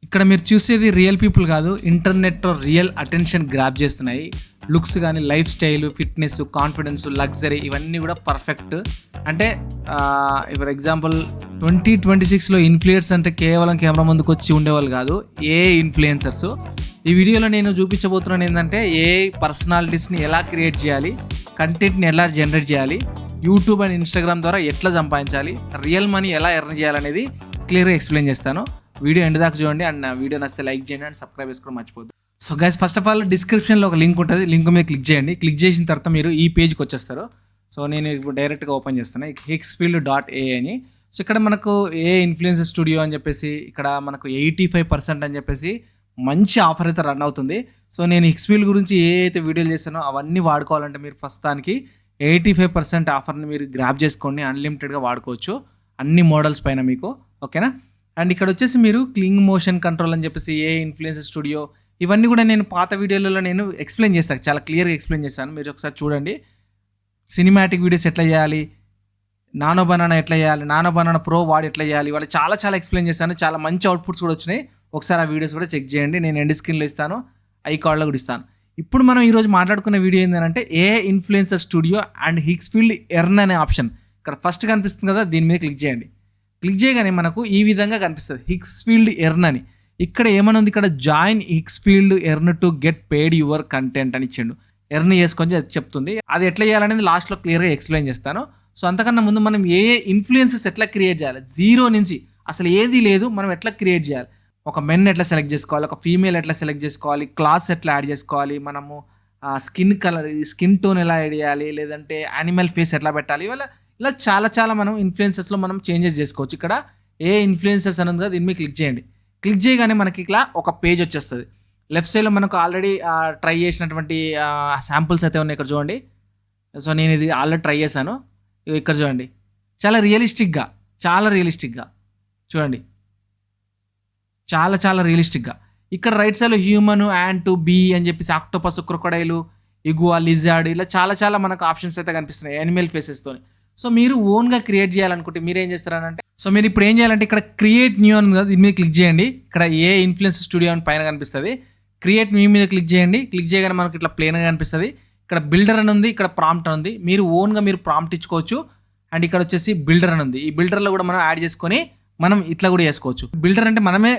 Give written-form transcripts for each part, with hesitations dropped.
ఇక్కడ మీరు చూసేది రియల్ పీపుల్ కాదు, ఇంటర్నెట్లో రియల్ అటెన్షన్ గ్రాప్ చేస్తున్నాయి. లుక్స్ కానీ, life style, fitness, confidence, luxury ఇవన్నీ కూడా పర్ఫెక్ట్. అంటే ఫర్ ఎగ్జాంపుల్ 2026లో ఇన్ఫ్లుయెన్స్ అంటే కేవలం కెమెరా ముందుకు వచ్చి ఉండేవాళ్ళు కాదు, ఏ ఇన్ఫ్లుయెన్సర్స్. ఈ వీడియోలో నేను చూపించబోతున్నాను ఏంటంటే ఏ పర్సనాలిటీస్ని ఎలా క్రియేట్ చేయాలి, కంటెంట్ని ఎలా జనరేట్ చేయాలి, యూట్యూబ్ అండ్ ఇన్స్టాగ్రామ్ ద్వారా ఎట్లా సంపాదించాలి, రియల్ మనీ ఎలా ఎర్న్ చేయాలనేది క్లియర్గా ఎక్స్ప్లెయిన్ చేస్తాను. వీడియో ఎండ్ దాకా చూడండి అండ్ నా వీడియో నచ్చితే లైక్ చేయండి అండ్ సబ్స్క్రైబ్ చేసుకోవడం మర్చిపోద్దు. So guys, first of all డిస్క్రిప్షన్లో ఒక లింక్ ఉంటుంది, లింక్ మీద క్లిక్ చేయండి. క్లిక్ చేసిన తర్వాత మీరు ఈ పేజ్కి వచ్చేస్తారు. సో నేను ఇప్పుడు డైరెక్ట్గా ఓపెన్ చేస్తాను hicksfield.a అని. సో ఇక్కడ మనకు ఏ ఇన్ఫ్లుయెన్సర్ స్టూడియో అని చెప్పేసి ఇక్కడ మనకు 85% అని చెప్పేసి మంచి ఆఫర్ అయితే రన్ అవుతుంది. సో నేను హిక్స్ఫీల్డ్ గురించి ఏ అయితే వీడియోలు చేస్తానో అవన్నీ వాడుకోవాలంటే మీరు ప్రస్తుతానికి 85% ఆఫర్ని మీరు గ్రాప్ చేసుకోండి, అన్లిమిటెడ్గా వాడుకోవచ్చు అన్ని మోడల్స్ పైన మీకు. ఓకేనా? అండ్ ఇక్కడ వచ్చేసి మీరు క్లీన్ మోషన్ కంట్రోల్ అని చెప్పేసి ఏ ఇన్ఫ్లుయెన్సర్ స్టూడియో ఇవన్నీ కూడా నేను పాత వీడియోలలో నేను ఎక్స్ప్లెయిన్ చేస్తాను, చాలా క్లియర్గా ఎక్స్ప్లెయిన్ చేస్తాను. మీరు ఒకసారి చూడండి. సినిమాటిక్ వీడియోస్ ఎట్లా చేయాలి, నానో బనానా ఎట్లా చేయాలి, నానో బనానా ప్రో వాడి ఎట్లా చేయాలి, వాళ్ళు చాలా ఎక్స్ప్లెయిన్ చేస్తాను. చాలా మంచి అవుట్పుట్స్ కూడా వచ్చినాయి. ఒకసారి ఆ వీడియోస్ కూడా చెక్ చేయండి. నేను ఎండ్ స్క్రీన్లో ఇస్తాను, ఐ కార్డ్లో కూడా ఇస్తాను. ఇప్పుడు మనం ఈరోజు మాట్లాడుకున్న వీడియో ఏంటంటే ఏ ఇన్ఫ్లుయెన్సర్ స్టూడియో అండ్ హిక్స్ఫీల్డ్ ఎర్న్ అనే ఆప్షన్ ఇక్కడ ఫస్ట్ కనిపిస్తుంది కదా, దీని మీద క్లిక్ చేయండి. క్లిక్ చేయగానే మనకు ఈ విధంగా కనిపిస్తుంది హిక్స్ఫీల్డ్ ఎర్న్ అని. ఇక్కడ ఏమని ఉంది, ఇక్కడ join Higgsfield earn to get paid your content అని ఇచ్చిండు. ఎర్న్ చేసుకొని చెప్తుంది. అది ఎట్లా చేయాలనేది లాస్ట్లో క్లియర్గా ఎక్స్ప్లెయిన్ చేస్తాను. సో అంతకన్నా ముందు మనం ఏ ఇన్ఫ్లుయెన్సెస్ ఎట్లా క్రియేట్ చేయాలి, జీరో నుంచి అసలు ఏది లేదు, మనం ఎట్లా క్రియేట్ చేయాలి, ఒక మెన్ ఎట్లా సెలెక్ట్ చేసుకోవాలి, ఒక ఫీమేల్ ఎట్లా సెలెక్ట్ చేసుకోవాలి, క్లాత్స్ ఎట్లా యాడ్ చేసుకోవాలి, మనము స్కిన్ కలర్, స్కిన్ టోన్ ఎలా యాడ్ చేయాలి, లేదంటే యానిమల్ ఫేస్ ఎట్లా పెట్టాలి, ఇలా చాలా మనం ఇన్ఫ్లుయెన్సెస్లో మనం చేంజెస్ చేసుకోవచ్చు. ఇక్కడ ఏ ఇన్ఫ్లుయెన్సెస్ అనేది కదా, దీని మీద క్లిక్ చేయండి. క్లిక్ చేయగానే మనకి ఇలా ఒక పేజ్ వచ్చేస్తుంది. లెఫ్ట్ సైడ్లో మనకు ఆల్రెడీ ట్రై చేసినటువంటి శాంపుల్స్ అయితే ఉన్నాయి, ఇక్కడ చూడండి. సో నేను ఇది ఆల్రెడీ ట్రై చేశాను. ఇక్కడ చూడండి, చాలా రియలిస్టిక్గా చూడండి, చాలా రియలిస్టిక్గా. ఇక్కడ రైట్ సైడ్లో హ్యూమన్, యాంట్, బీ అని చెప్పేసి ఆక్టోపస్, క్రొకడైలు, ఇగువా, లిజార్డ్ ఇలా చాలా మనకు ఆప్షన్స్ అయితే కనిపిస్తున్నాయి యానిమల్ ఫేసెస్తో. సో మీరు ఓన్గా క్రియేట్ చేయాలనుకుంటే మీరు ఏం చేస్తారనంటే, సో మీరు ఇప్పుడు ఏం చేయాలంటే ఇక్కడ క్రియేట్ న్యూ అని కదా, దీని మీద క్లిక్ చేయండి. ఇక్కడ ఏ ఇన్ఫ్లుయెన్సర్ స్టూడియో అని పైన కనిపిస్తుంది. క్రియేట్ న్యూ మీద క్లిక్ చేయండి. క్లిక్ చేయగానే మనకి ఇట్లా ప్లేన్గా కనిపిస్తుంది. ఇక్కడ బిల్డర్ అని ఉంది, ఇక్కడ ప్రాంప్ట్ అని ఉంది. మీరు ఓన్గా మీరు ప్రాంప్ట్ ఇచ్చుకోవచ్చు. అండ్ ఇక్కడ వచ్చేసి బిల్డర్ అని ఉంది. ఈ బిల్డర్లో కూడా మనం యాడ్ చేసుకొని మనం ఇట్లా కూడా చేసుకోవచ్చు. బిల్డర్ అంటే మనమే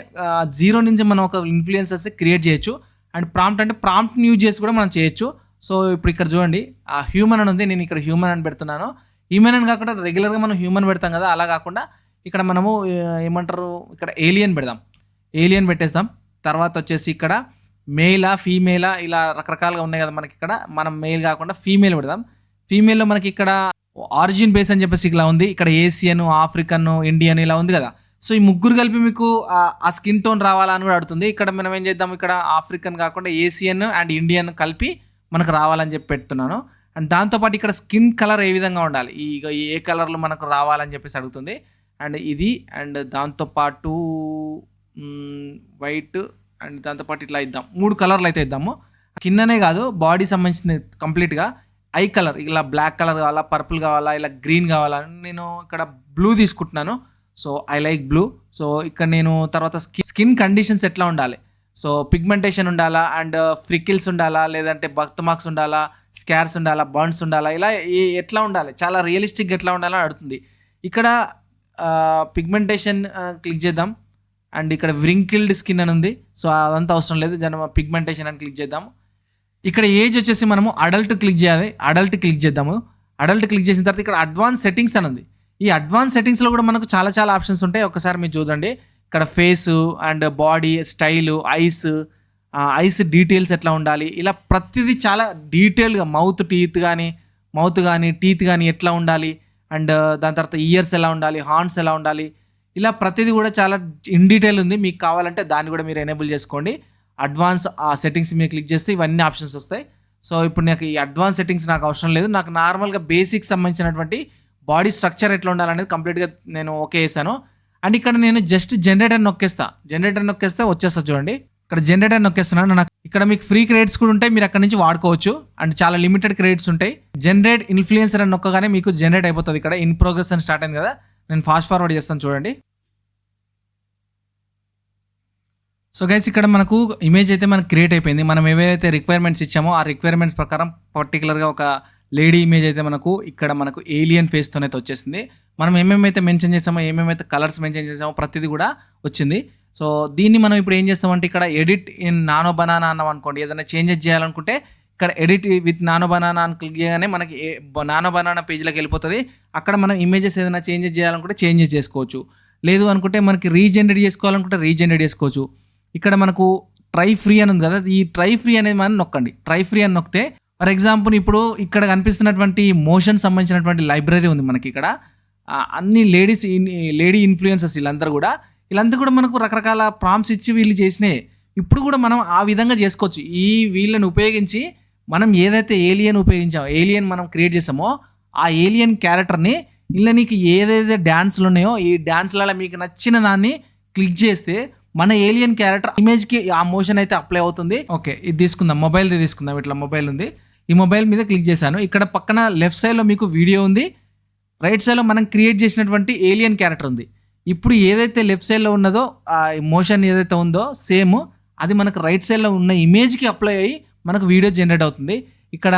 జీరో నుంచి మనం ఒక ఇన్ఫ్లుయెన్సర్స్ క్రియేట్ చేయొచ్చు. అండ్ ప్రాంప్ట్ అంటే ప్రాంప్ట్ని యూజ్ చేసి కూడా మనం చేయొచ్చు. సో ఇప్పుడు ఇక్కడ చూడండి, ఆ హ్యూమన్ అని ఉంది, నేను ఇక్కడ హ్యూమన్ అని పెడుతున్నాను. హ్యూమన్ అని కాకుండా రెగ్యులర్గా మనం హ్యూమన్ పెడతాం కదా, అలా కాకుండా ఇక్కడ మనము ఏమంటారు, ఇక్కడ ఏలియన్ పెడదాం. ఏలియన్ పెట్టేస్తాం. తర్వాత వచ్చేసి ఇక్కడ మేలా, ఫీమేలా ఇలా రకరకాలుగా ఉన్నాయి కదా మనకి. ఇక్కడ మనం మేల్ కాకుండా ఫీమేల్ పెడదాం. ఫీమేల్లో మనకి ఇక్కడ ఆరిజిన్ బేస్ అని చెప్పేసి ఇలా ఉంది. ఇక్కడ ఏషియన్, ఆఫ్రికన్, ఇండియన్ ఇలా ఉంది కదా. సో ఈ ముగ్గురు కలిపి మీకు ఆ స్కిన్ టోన్ రావాలని కూడా అడుగుతుంది. ఇక్కడ మనం ఏం చేద్దాం, ఇక్కడ ఆఫ్రికన్ కాకుండా ఏషియన్ అండ్ ఇండియన్ కలిపి మనకు రావాలని చెప్పి పెడుతున్నాను. అండ్ దాంతోపాటు ఇక్కడ స్కిన్ కలర్ ఏ విధంగా ఉండాలి, ఏ కలర్లో మనకు రావాలని చెప్పేసి అడుగుతుంది. అండ్ ఇది అండ్ దాంతోపాటు వైట్ అండ్ దాంతోపాటు ఇట్లా ఇద్దాం. 3 కలర్లు అయితే ఇద్దాము. కిందనే కాదు, బాడీ సంబంధించింది కంప్లీట్గా. ఐ కలర్ ఇలా బ్లాక్ కలర్ కావాలా, పర్పుల్ కావాలా, ఇలా గ్రీన్ కావాలా. నేను ఇక్కడ బ్లూ తీసుకుంటున్నాను. So I like blue. So ఇక్కడ నేను తర్వాత స్కిన్ కండిషన్స్ ఎట్లా ఉండాలి, సో పిగ్మెంటేషన్ ఉండాలా, అండ్ ఫ్రికిల్స్ ఉండాలా, లేదంటే బర్త్ మార్క్స్ ఉండాలా, స్కార్స్ ఉండాలా, బర్న్స్ ఉండాలా, ఇలా ఎట్లా ఉండాలి, చాలా రియలిస్టిక్గా ఎట్లా ఉండాలని అడుగుతుంది. ఇక్కడ పిగ్మెంటేషన్ క్లిక్ చేద్దాం. అండ్ ఇక్కడ వ్రింకిల్డ్ స్కిన్ అని ఉంది. సో అదంతా అవసరం లేదు, దాని పిగ్మెంటేషన్ అని క్లిక్ చేద్దాము. ఇక్కడ ఏజ్ వచ్చేసి మనము అడల్ట్ క్లిక్ చేయాలి. అడల్ట్ క్లిక్ చేద్దాము. అడల్ట్ క్లిక్ చేసిన తర్వాత ఇక్కడ అడ్వాన్స్ సెట్టింగ్స్ అని ఉంది. ఈ అడ్వాన్స్ సెట్టింగ్స్లో కూడా మనకు చాలా ఆప్షన్స్ ఉంటాయి. ఒకసారి మీరు చూడండి. ఇక్కడ face and body style, ice details ఎట్లా ఉండాలి, ఇలా ప్రతిదీ చాలా డీటెయిల్గా మౌత్ కానీ టీత్ కానీ ఎట్లా ఉండాలి, అండ్ దాని తర్వాత ఇయర్స్ ఎలా ఉండాలి, హార్న్స్ ఎలా ఉండాలి, ఇలా ప్రతిదీ కూడా చాలా ఇన్ డీటెయిల్ ఉంది. మీకు కావాలంటే దాన్ని కూడా మీరు ఎనేబుల్ చేసుకోండి. అడ్వాన్స్ ఆ సెట్టింగ్స్ మీరు క్లిక్ చేస్తే ఇవన్నీ ఆప్షన్స్ వస్తాయి. సో ఇప్పుడు నాకు ఈ అడ్వాన్స్ సెట్టింగ్స్ నాకు అవసరం లేదు. నాకు నార్మల్గా బేసిక్ సంబంధించినటువంటి బాడీ స్ట్రక్చర్ ఎట్లా ఉండాలనేది కంప్లీట్గా నేను ఓకే చేశాను. అండ్ ఇక్కడ నేను జస్ట్ జనరేటర్ నొక్కేస్తే వచ్చేస్తా. చూడండి, ఇక్కడ జనరేటర్ నొక్కేస్తున్నాను. నాకు ఇక్కడ మీకు ఫ్రీ క్రెడిట్స్ కూడా ఉంటాయి, మీరు అక్కడ నుంచి వాడుకోవచ్చు. అండ్ చాలా లిమిటెడ్ క్రెడిట్స్ ఉంటాయి. జనరేట్ ఇన్ఫ్లుయెన్సర్ అని నొక్కగానే మీకు జనరేట్ అయిపోతుంది. ఇక్కడ ఇన్ ప్రోగ్రెస్ అని స్టార్ట్ అయింది కదా, నేను ఫాస్ట్ ఫార్వర్డ్ చేస్తాను చూడండి. సో గైస్ ఇక్కడ మనకు ఇమేజ్ అయితే మనకు క్రియేట్ అయిపోయింది. మనం ఏవైతే రిక్వైర్మెంట్స్ ఇచ్చామో ఆ రిక్వైర్మెంట్స్ ప్రకారం పర్టికులర్గా ఒక లేడీ ఇమేజ్ అయితే మనకు ఏలియన్ ఫేస్తోనే వచ్చేసింది. మనం ఏమేమైతే మెన్షన్ చేసామో, ఏమేమైతే కలర్స్ మెన్షన్ చేసామో ప్రతిదీ కూడా వచ్చింది. సో దీన్ని మనం ఇప్పుడు ఏం చేస్తామంటే ఇక్కడ ఎడిట్ ఇన్ నానో బనానా అన్నాం అనుకోండి. ఏదైనా చేంజెస్ చేయాలనుకుంటే ఇక్కడ ఎడిట్ విత్ నానో బనానా అని క్లిక్ చేయగానే మనకి నానో బనానా పేజ్లోకి వెళ్ళిపోతుంది. అక్కడ మనం ఇమేజెస్ ఏదైనా చేంజెస్ చేయాలనుకుంటే చేంజెస్ చేసుకోవచ్చు. లేదు అనుకుంటే మనకి రీజనరేట్ చేసుకోవాలనుకుంటే రీజనరేట్ చేసుకోవచ్చు. ఇక్కడ మనకు ట్రై ఫ్రీ అని ఉంది కదా, ఈ ట్రై ఫ్రీ అనేది మనం నొక్కండి. ట్రై ఫ్రీ అని నొక్కితే ఫర్ ఎగ్జాంపుల్ ఇప్పుడు ఇక్కడ కనిపిస్తున్నటువంటి మోషన్ సంబంధించినటువంటి లైబ్రరీ ఉంది మనకి. ఇక్కడ అన్ని లేడీ ఇన్ఫ్లుయెన్సర్స్ వీళ్ళందరూ కూడా మనకు రకరకాల ప్రాంప్ట్స్ ఇచ్చి వీళ్ళు చేసినాయి. ఇప్పుడు కూడా మనం ఆ విధంగా చేసుకోవచ్చు. వీళ్ళని ఉపయోగించి మనం ఏదైతే ఏలియన్ మనం క్రియేట్ చేసామో ఆ ఏలియన్ క్యారెక్టర్ని ఇలా నీకు ఏదైతే డ్యాన్స్లు ఉన్నాయో ఈ డ్యాన్స్లలో మీకు నచ్చిన దాన్ని క్లిక్ చేస్తే మన ఏలియన్ క్యారెక్టర్ ఇమేజ్కి ఆ మోషన్ అయితే అప్లై అవుతుంది. ఓకే, ఇది తీసుకుందాం, మొబైల్ది తీసుకుందాం. ఇట్లా మొబైల్ ఉంది, ఈ మొబైల్ మీద క్లిక్ చేశాను. ఇక్కడ పక్కన లెఫ్ట్ సైడ్లో మీకు వీడియో ఉంది, రైట్ సైడ్లో మనం క్రియేట్ చేసినటువంటి ఏలియన్ క్యారెక్టర్ ఉంది. ఇప్పుడు ఏదైతే లెఫ్ట్ సైడ్లో ఉన్నదో ఆ మోషన్ ఏదైతే ఉందో సేమ్ అది మనకు రైట్ సైడ్లో ఉన్న ఇమేజ్కి అప్లై అయ్యి మనకు వీడియో జనరేట్ అవుతుంది. ఇక్కడ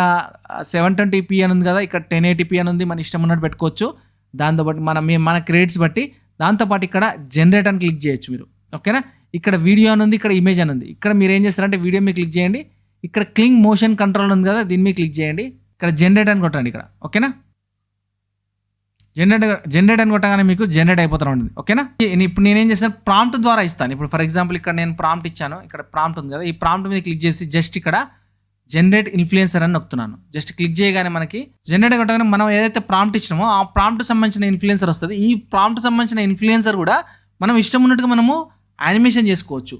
720p అని ఉంది కదా, ఇక్కడ 1080p అని ఉంది. మన ఇష్టం ఉన్నట్టు పెట్టుకోవచ్చు. దాంతోపాటు మన క్రెడిట్స్ బట్టి దాంతోపాటు ఇక్కడ జనరేట్ అని క్లిక్ చేయొచ్చు మీరు. ఓకేనా, ఇక్కడ వీడియో అని ఉంది, ఇక్కడ ఇమేజ్ అని ఉంది. ఇక్కడ మీరు ఏం చేస్తారంటే వీడియో మీద క్లిక్ చేయండి. ఇక్కడ క్లింగ్ మోషన్ కంట్రోల్ ఉంది కదా, దీని మీద క్లిక్ చేయండి. ఇక్కడ జనరేట్ అని కొట్టండి ఇక్కడ. ఓకేనా, జనరేట్ అని కొట్టగానే మీకు జనరేట్ అయిపోతూ ఉంటుంది. ఓకేనా, ఇప్పుడు నేనేం చేస్తాను ప్రాంప్ట్ ద్వారా ఇస్తాను. ఇప్పుడు ఫర్ ఎగ్జాంపుల్ ఇక్కడ నేను ప్రాంప్ట్ ఇచ్చాను, ఇక్కడ ప్రాంప్ట్ ఉంది కదా, ఈ ప్రాంప్ట్ మీద క్లిక్ చేసి జస్ట్ ఇక్కడ జనరేట్ ఇన్ఫ్లుయెన్సర్ అని నొక్కుతున్నాను. జస్ట్ క్లిక్ చేయగానే మనకి జనరేట్ కొట్టగానే మనం ఏదైతే ప్రాంప్ట్ ఇచ్చినామో ఆ ప్రాంప్ట్ సంబంధించిన ఇన్ఫ్లుయెన్సర్ వస్తుంది. ఈ ప్రాంప్ట్ సంబంధించిన ఇన్ఫ్లుయెన్సర్ కూడా మనం ఇష్టం ఉన్నట్టుగా మనము యానిమేషన్ చేసుకోవచ్చు,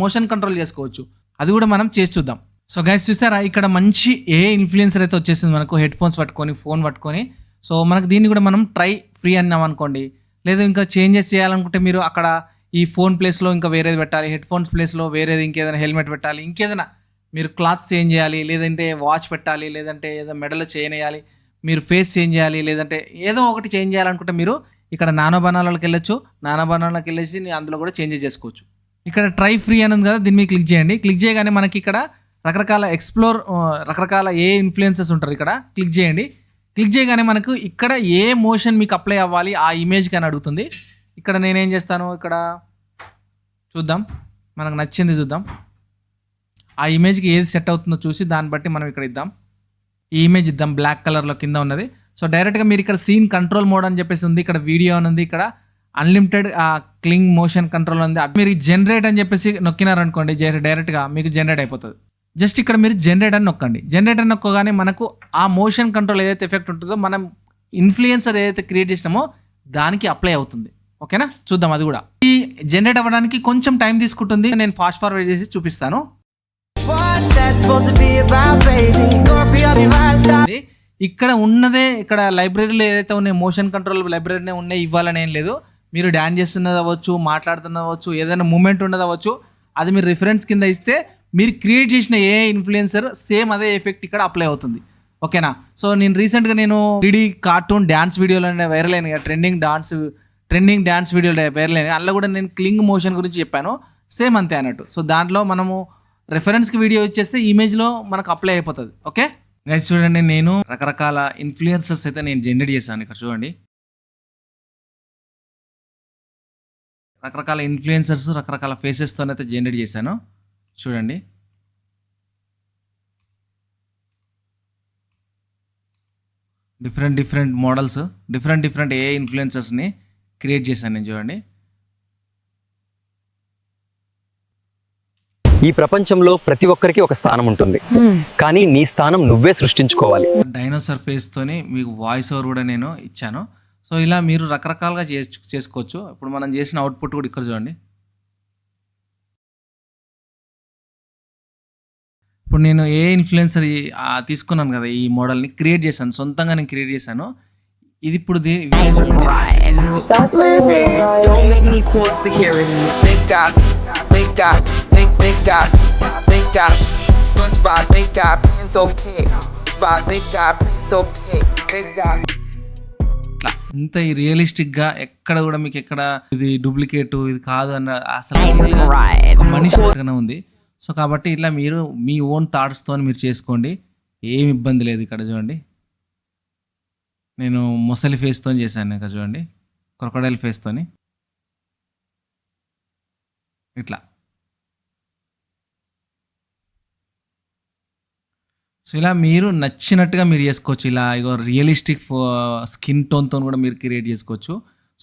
మోషన్ కంట్రోల్ చేసుకోవచ్చు. అది కూడా మనం చేసి చూద్దాం. సో గైస్ చూస్తారా, ఇక్కడ మంచి ఇన్ఫ్లుయెన్సర్ అయితే వచ్చేసింది మనకు, హెడ్ ఫోన్స్ పట్టుకొని ఫోన్ పట్టుకొని. సో మనకు దీన్ని కూడా మనం ట్రై ఫ్రీ అన్నాం అనుకోండి. లేదు ఇంకా చేంజెస్ చేయాలనుకుంటే మీరు అక్కడ ఈ ఫోన్ ప్లేస్లో ఇంకా వేరేది పెట్టాలి, హెడ్ ఫోన్స్ ప్లేస్లో వేరేది ఇంకేదైనా హెల్మెట్ పెట్టాలి, ఇంకేదైనా మీరు క్లాత్స్ చేంజ్ చేయాలి, లేదంటే వాచ్ పెట్టాలి, లేదంటే ఏదో మెడలో చైన్ వేయాలి, మీరు ఫేస్ చేంజ్ చేయాలి, లేదంటే ఏదో ఒకటి చేంజ్ చేయాలనుకుంటే మీరు ఇక్కడ నానో బనానాలోకి వెళ్ళొచ్చు. నానో బనానాలోకి వెళ్ళేసి అందులో కూడా చేంజెస్ చేసుకోవచ్చు. ఇక్కడ ట్రై ఫ్రీ అని ఉంది కదా, దీన్ని మీద క్లిక్ చేయండి. క్లిక్ చేయగానే మనకి ఇక్కడ రకరకాల ఇన్ఫ్లుయెన్సర్స్ ఉంటారు. ఇక్కడ క్లిక్ చేయండి. క్లిక్ చేయగానే మనకు ఇక్కడ ఏ మోషన్ మీకు అప్లై అవ్వాలి ఆ ఇమేజ్కి అని అడుగుతుంది. ఇక్కడ నేనేం చేస్తాను, ఇక్కడ చూద్దాం, మనకు నచ్చింది చూద్దాం. ఆ ఇమేజ్కి ఏది సెట్ అవుతుందో చూసి దాన్ని బట్టి మనం ఇక్కడ ఇద్దాం. ఈ ఇమేజ్ ఇద్దాం, బ్లాక్ కలర్లో కింద ఉన్నది. సో డైరెక్ట్గా మీరు ఇక్కడ సీన్ కంట్రోల్ మోడ్ అని చెప్పేసి ఉంది, ఇక్కడ వీడియో అని ఉంది, ఇక్కడ అన్లిమిటెడ్ క్లింగ్ మోషన్ కంట్రోల్ ఉంది. మీరు జనరేట్ అని చెప్పేసి నొక్కినారనుకోండి, డైరెక్ట్గా మీకు జనరేట్ అయిపోతుంది. జస్ట్ ఇక్కడ మీరు జనరేట్ అని నొక్కండి. జనరేట్ అని నొక్కగానే మనకు ఆ మోషన్ కంట్రోల్ ఏదైతే ఎఫెక్ట్ ఉంటుందో మనం ఇన్ఫ్లుయెన్సర్ ఏదైతే క్రియేట్ చేసినామో దానికి అప్లై అవుతుంది. ఓకేనా, చూద్దాం. అది కూడా ఈ జనరేట్ అవ్వడానికి కొంచెం టైం తీసుకుంటుంది. నేను ఫాస్ట్ ఫార్వర్డ్ చేసి చూపిస్తాను. ఇక్కడ ఉన్నదే ఇక్కడ లైబ్రరీలో ఏదైతే ఉన్నాయి మోషన్ కంట్రోల్ లైబ్రరీనే ఉన్నాయి, ఇవ్వాలని ఏం లేదు. మీరు డాన్స్ చేస్తున్నది అవ్వచ్చు, మాట్లాడుతున్నది అవ్వచ్చు, ఏదైనా మూమెంట్ ఉన్నది అవ్వచ్చు, అది మీరు రిఫరెన్స్ కింద ఇస్తే మీరు క్రియేట్ చేసిన ఏ ఇన్ఫ్లుయెన్సర్ సేమ్ అదే ఎఫెక్ట్ ఇక్కడ అప్లై అవుతుంది. ఓకేనా, సో నేను రీసెంట్గా 3D కార్టూన్ డ్యాన్స్ వీడియోలు వైరల్ అయినాయి, ట్రెండింగ్ డ్యాన్స్ వీడియోలు వైరల్ అయినాయి. అందులో కూడా నేను క్లింగ్ మోషన్ గురించి చెప్పాను, సేమ్ అంతే అన్నట్టు. సో దాంట్లో మనము రెఫరెన్స్కి వీడియో ఇచ్చేస్తే ఇమేజ్లో మనకు అప్లై అయిపోతుంది. ఓకే గైస్ చూడండి, నేను రకరకాల ఇన్ఫ్లుయెన్సర్స్ అయితే నేను జనరేట్ చేశాను. ఇక్కడ చూడండి, రకరకాల ఇన్ఫ్లుయెన్సర్స్ రకరకాల ఫేసెస్తో అయితే జనరేట్ చేశాను. చూడండి, డిఫరెంట్ మోడల్స్, డిఫరెంట్ ఏ ఇన్ఫ్లుయెన్సర్స్ని క్రియేట్ చేశాను నేను. చూడండి, ఈ ప్రపంచంలో ప్రతి ఒక్కరికి ఒక స్థానం ఉంటుంది, కానీ నీ స్థానం నువ్వే సృష్టించుకోవాలి. డైనోసార్ ఫేస్తోని మీకు వాయిస్ ఓవర్ కూడా నేను ఇచ్చాను. సో ఇలా మీరు రకరకాలుగా చేసుకోవచ్చు. ఇప్పుడు మనం చేసిన అవుట్పుట్ కూడా ఇక్కడ చూడండి. ఇప్పుడు నేను ఏ ఇన్ఫ్లుయెన్సర్ తీసుకున్నాను కదా, ఈ మోడల్ని క్రియేట్ చేశాను, సొంతంగా నేను క్రియేట్ చేశాను. ఇది ఇప్పుడు ఇంత రియలిస్టిక్గా ఎక్కడ కూడా మీకు ఎక్కడ ఇది డూప్లికేట్ ఇది కాదు అన్న అసలు ఒక మనిషి లాగానే ఉంది. సో కాబట్టి ఇట్లా మీరు మీ ఓన్ థాట్స్తో మీరు చేసుకోండి, ఏం ఇబ్బంది లేదు. ఇక్కడ చూడండి, నేను మొసలి ఫేస్తో చేశాను. ఇక్కడ చూడండి, క్రొకడైల్ ఫేస్తోని ఇట్లా. సో ఇలా మీరు నచ్చినట్టుగా మీరు చేసుకోవచ్చు. ఇలా ఇగో రియలిస్టిక్ స్కిన్ టోన్తో కూడా మీరు క్రియేట్ చేసుకోవచ్చు.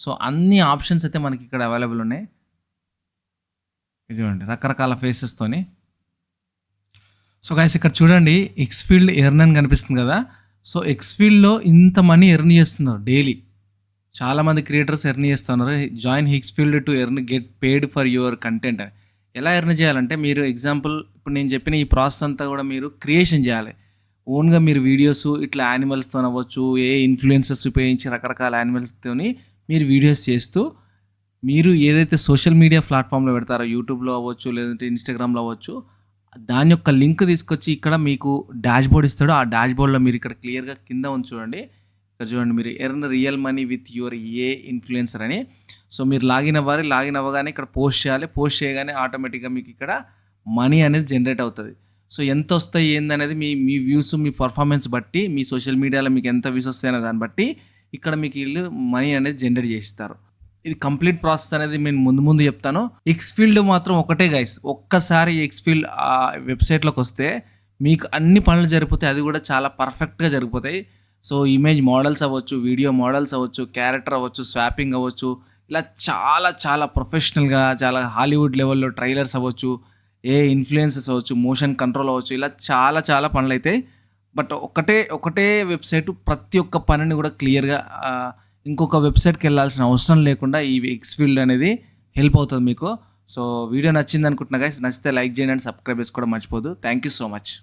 సో అన్ని ఆప్షన్స్ అయితే మనకి ఇక్కడ అవైలబుల్ ఉన్నాయి. ఇది చూడండి, రకరకాల ఫేసెస్తోని. సో గైస్ ఇక్కడ చూడండి, ఎక్స్ఫీల్డ్ ఎర్న్ అని కనిపిస్తుంది కదా. సో ఎక్స్ఫీల్డ్లో ఇంత మనీ ఎర్న్ చేస్తున్నారు డైలీ. చాలామంది క్రియేటర్స్ ఎర్న్ చేస్తున్నారు. Join Higgsfield to earn get paid for your content అని. ఎలా ఎర్న్ చేయాలంటే మీరు ఎగ్జాంపుల్ ఇప్పుడు నేను చెప్పిన ఈ ప్రాసెస్ అంతా కూడా మీరు క్రియేషన్ చేయాలి. ఓన్గా మీరు వీడియోస్ ఇట్లా యానిమల్స్తో అవ్వచ్చు, ఏ ఇన్ఫ్లుయెన్సర్స్ ఉపయోగించి రకరకాల యానిమల్స్తోని మీరు వీడియోస్ చేస్తూ మీరు ఏదైతే సోషల్ మీడియా ప్లాట్ఫామ్లో పెడతారో, యూట్యూబ్లో అవ్వచ్చు లేదంటే ఇన్స్టాగ్రామ్లో అవ్వచ్చు, దాని యొక్క లింక్ తీసుకొచ్చి ఇక్కడ మీకు డాష్ బోర్డ్ ఇస్తాడు. ఆ డాష్ బోర్డ్లో మీరు ఇక్కడ క్లియర్గా కింద ఉంది చూడండి, ఇక్కడ చూడండి మీరు earn real money with your A influencer అని. సో మీరు లాగిన్ అవ్వగానే ఇక్కడ పోస్ట్ చేయాలి. పోస్ట్ చేయగానే ఆటోమేటిక్గా మీకు ఇక్కడ మనీ అనేది జనరేట్ అవుతుంది. సో ఎంత వస్తాయి ఏందనేది మీ వ్యూస్ మీ పర్ఫార్మెన్స్ బట్టి, మీ సోషల్ మీడియాలో మీకు ఎంత వ్యూస్ వస్తాయి అనే దాన్ని బట్టి ఇక్కడ మీకు వీళ్ళు మనీ అనేది జనరేట్ చేస్తారు. ఇది కంప్లీట్ ప్రాసెస్ అనేది నేను ముందు చెప్తాను. ఎక్స్ఫీల్డ్ మాత్రం ఒకటే గైస్, ఒక్కసారి ఎక్స్ఫీల్డ్ ఆ వెబ్సైట్లోకి వస్తే మీకు అన్ని పనులు జరిగిపోతాయి. అది కూడా చాలా పర్ఫెక్ట్గా జరిగిపోతాయి. సో ఇమేజ్ మోడల్స్ అవ్వచ్చు, వీడియో మోడల్స్ అవ్వచ్చు, క్యారెక్టర్ అవ్వచ్చు, స్వాపింగ్ అవ్వచ్చు, ఇలా చాలా చాలా ప్రొఫెషనల్గా చాలా హాలీవుడ్ లెవెల్లో ట్రైలర్స్ అవ్వచ్చు, ఏ ఇన్ఫ్లుయెన్సెస్ అవ్వచ్చు, మోషన్ కంట్రోల్ అవ్వచ్చు, ఇలా చాలా చాలా పనులు అవుతాయి. బట్ ఒకటే వెబ్సైట్ ప్రతి ఒక్క పనిని కూడా క్లియర్గా ఇంకొక వెబ్సైట్కి వెళ్ళాల్సిన అవసరం లేకుండా ఈ ఎక్స్ఫీల్డ్ అనేది హెల్ప్ అవుతుంది మీకు. సో వీడియో నచ్చింది అనుకుంటున్నా గైస్. నచ్చితే లైక్ చేయండి అండ్ సబ్స్క్రైబ్ చేసుకోవడం మర్చిపోదు. Thank you so much.